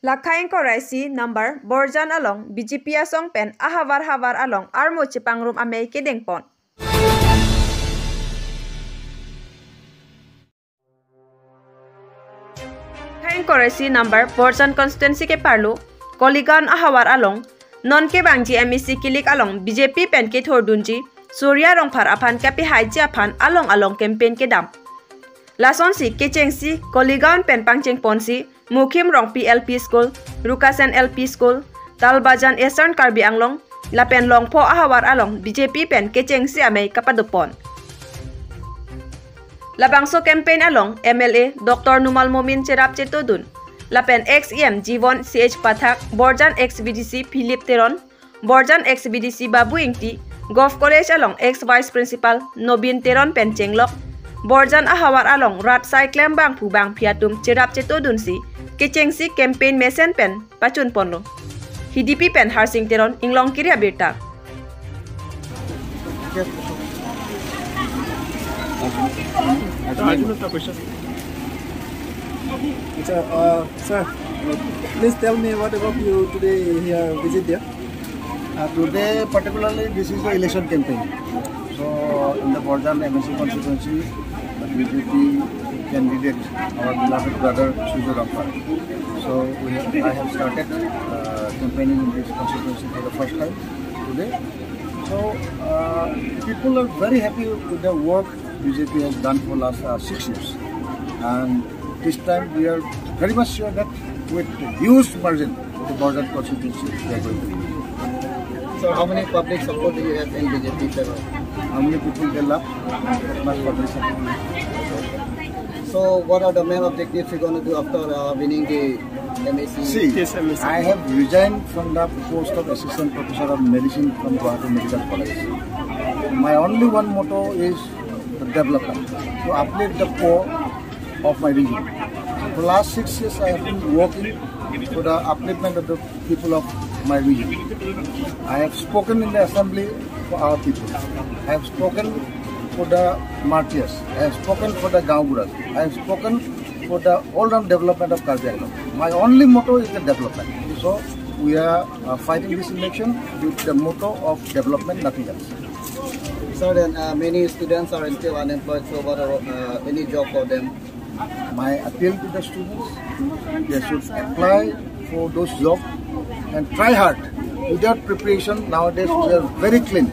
Lakhain koraisi number Borjan along BJP asong pen ahavar along armu chepangrum amei kedeng pon. Lakhain koraisi number Borjan constituency keparlo koligaon ahavar along non kevangji MEC kelik along BJP pen kethur dunji Surya Rongphar aphan kepahai aphan along campaign kedam. Lasonsi kechengsi koligaon pen pangcheng ponsi mukhim Rongpi LP School, Rukasen LP School, Talbajan Eastern Karbi Anglong, lapen longpo ahavar along BJP pen kechengsi amei kedopon. Labangso campaign along MLA Dr Numal momin cerap cetodun. Lapen ex EM Jivon CH Pathak, Borjan ex BDC Philip Teron, Borjan ex BDC Babu Ingti, Golf College along ex Vice Principal Nobin Teron pen cenglok, Borjan ahavar along rat cyclem bang pubang piatum cerap cetodun si, kechengsi campaign mesen pen pacun ponlo. Hidipi pen harsing teron inglong kiria birta. Sir, please tell me what about you today here visit here? Today particularly this is the election campaign. So in the Borjan MSC constituency, the BJP candidate, our beloved brother Surya Rongphar. So I have started campaigning in this constituency for the first time today. So people are very happy with the work BJP has done for last 6 years, and this time we are very much sure that with huge margin the Borjan constituency we are going to win. So how many public support do you have in BJP? How many people they love? Much public support. So what are the main objectives you're going to do after winning the MAC? See, I have resigned from the post of Assistant Professor of Medicine from Guwahati Medical College. My only one motto is development, to uplift the poor of my region. For the last 6 years I have been working for the upliftment of the people of my region. I have spoken in the assembly for our people. I have spoken for the martyrs. I have spoken for the Gaunguras. I have spoken for the all-round development of Karbi Anglong. My only motto is the development. So we are fighting this election with the motto of development, nothing else. So then many students are still unemployed. So what are any job for them? My appeal to the students, they should apply for those jobs and try hard. Without preparation, nowadays we are very clean.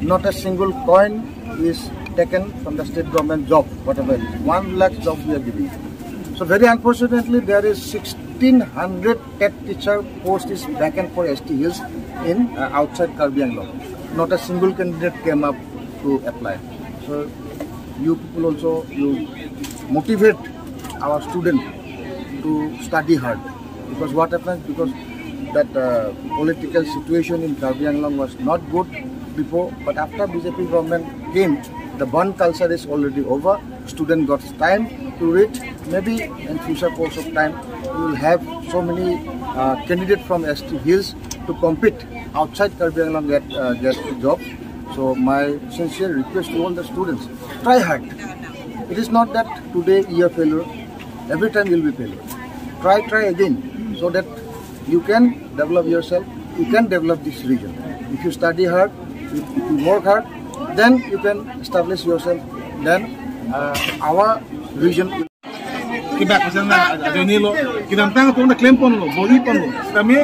Not a single coin is taken from the state government job, whatever it is. 1 lakh jobs we are giving. So very unfortunately, there is 1600 TET teacher post is vacant for ST Hills in outside Karbi Anglong. Not a single candidate came up to apply. So you people also, you motivate our students to study hard. Because what happens, because that political situation in Karbi Anglong was not good before, but after BJP government came, the bond culture is already over. Student got time to read. Maybe in future course of time, we will have so many candidates from ST Hills to compete outside Karbi Anglong get jobs. So my sincere request to all the students, try hard. It is not that today you are failure, every time you will be failure. Try again, so that you can develop yourself, you can develop this region. If you study hard, if you work hard, then you can establish yourself, then our region will... Kita kusana ada ni lo, kita tang tu na claim pon lo, body pon lo. Kami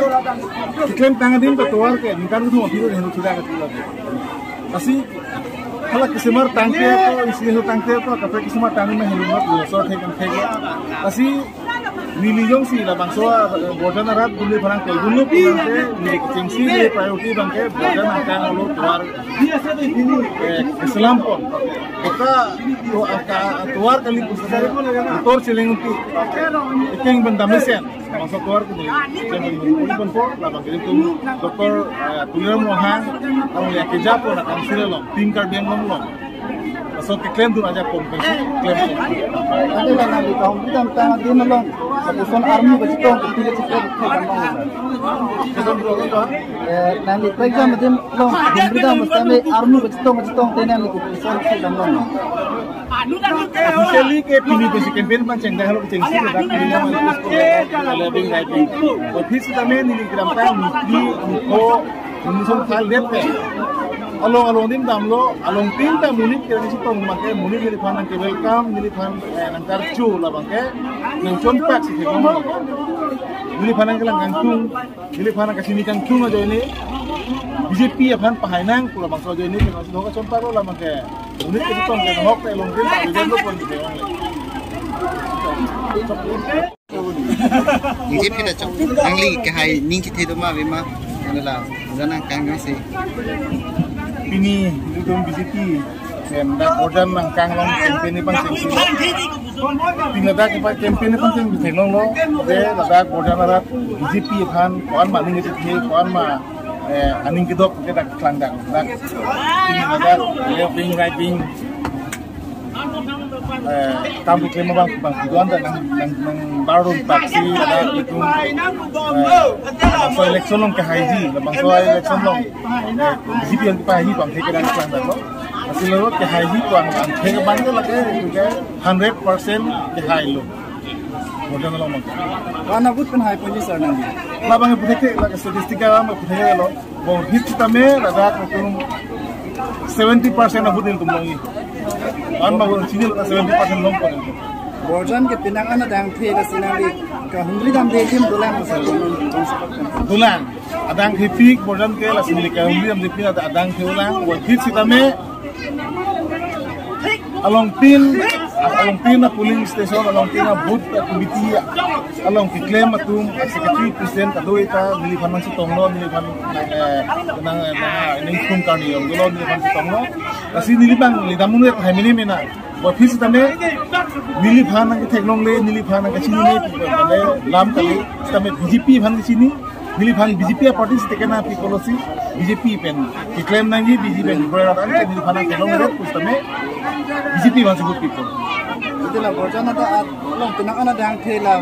claim tang din ketuar ke, bukan tu mau hidup hendak sudah ketuar. Asi kalau kesemar tangke tu, istri tangke tu, kafe kesemar tang ni hendak lo, so tekan tega. Asi Nilijong si labangso Borjan arat dulu parang kol dulu pangke milik kechengsi di priority bangke Borjan akan lalu keluar Islam pun. Kita keluar kali pusat motor siling untuk iking bendamisen masuk keluar ke jadi pun labang kirim tu Dr Numal kamu lihat kerja pun akan sudah lo tim Karbi Anglong lo. So claim tu aja compensation claim. Ada lah nanti kaum kita tang di melong. Keputusan armu betul tidak cepat kan nanti pergi macam melong. Kita mesti armu betul tenang ni keputusan kita melong. Officially ke pini basic campaign panceng dah kalau kechengsi dah pini nama lebih writing. Office kami ni gram tang di ko muson file dete. Along din damlo along pinta munit kira ni sitong make munit ni phan ke welcome ni phan nang karchu la bangke nang chonpak si thong ni phan ang lang kangtung ni phan ka sini kangtung ajo ni BJP aphan pahai nang pula bangso ajo ni nang sino ka chonpak la bangke munit ke sitong ke hok te long pinta ni jendo pon ni BJP dah cok angli ke hai ning ki thedo ma bema la jana kang si pini itu BJP dan Borjan nang kang long campaign ni panceng si tinggal dah kita campaign ni panceng bising long lo de dah Borjan arat BJP kan kawan mak ning je kawan mak aning kedok ke dak kelandang dak tinggal dah left writing tamu kelima bang tujuan dan nang baru taksi ada itu so election long ke haji bang so election long BJP yang kepahai bang ke dak kelandang lo masih lewat ke haji tuan bang ke bang tu lagi juga 100% ke hai lo modal lo mak wana but kan hai puji sir nanti la bang puthe la statistika bang puthe lo bo hit tame ada ko 70% of budil tumlongi an ma gon sinil 70% long ko Borjan ke pinangan ada yang thela sinali ka hundri dam de tim dolan sir dulang adang hipik Borjan ke la sinil ka hundri dam de pin ada adang theulang wo hit sitame along pin na polling station along pin na booth committee along ki claim atum secretary president adoi ta nili phan si tonglo nili phan nang ning kum karni yong dolo nili phan si tonglo asi nili bang lidamun re family mena office tame nili phan nang theklong le nili phan nang chini ne lam kali tame BJP phan chini nili phan BJP party se tekena pi policy BJP pen ki claim nang ji BJP bra ran ke nili phan nang theklong re tame BJP phan si people itulah Borjan ada long pinangan ada yang thela